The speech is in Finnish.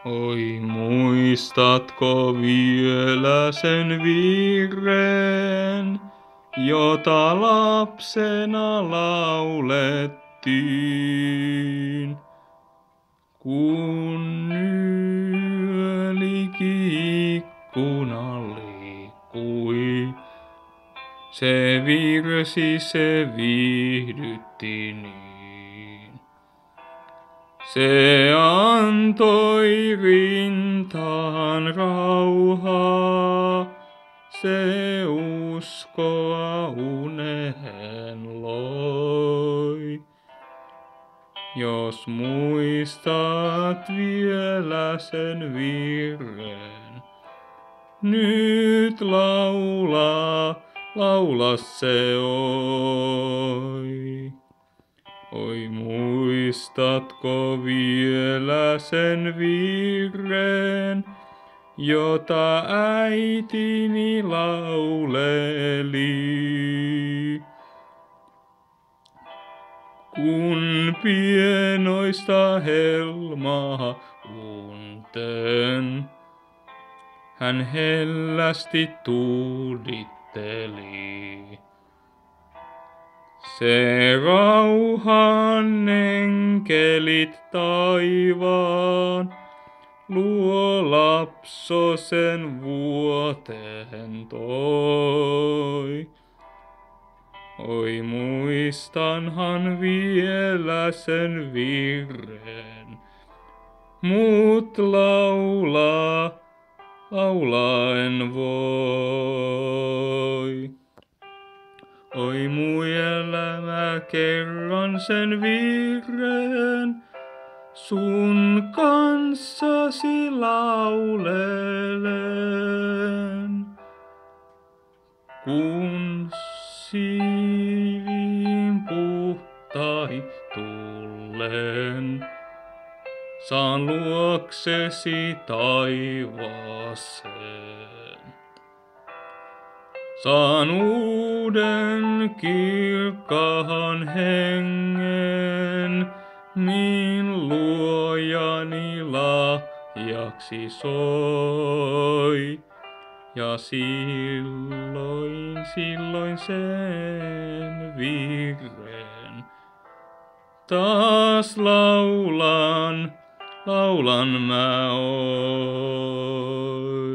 Oi, muistatko vielä sen virren, jota lapsena laulettiin? Kun yölikin ikkuna liikkui, se virsi se viihdytti niin. Se antoi rintaan rauhaa, se uskoa uneen loi. Jos muistat vielä sen virren, nyt laula se oi. Oi, muistatko vielä sen virren, jota äitini lauleli? Kun pienoista helmaa unten, hän hellästi tuuditteli. Se rauhan enkelit taivaan luo lapsosen vuoteen toi. Oi, muistanhan vielä sen virren, mut laulaa en voi. Oi, mui elämä kerran sen virren, sun kanssasi laulelen. Kun siivin puhtai tullen, saan luoksesi taivaaseen. Saan uuden kirkkaan hengen, niin luojani lahjaksi soi. Ja silloin sen virren taas laulan mä oi.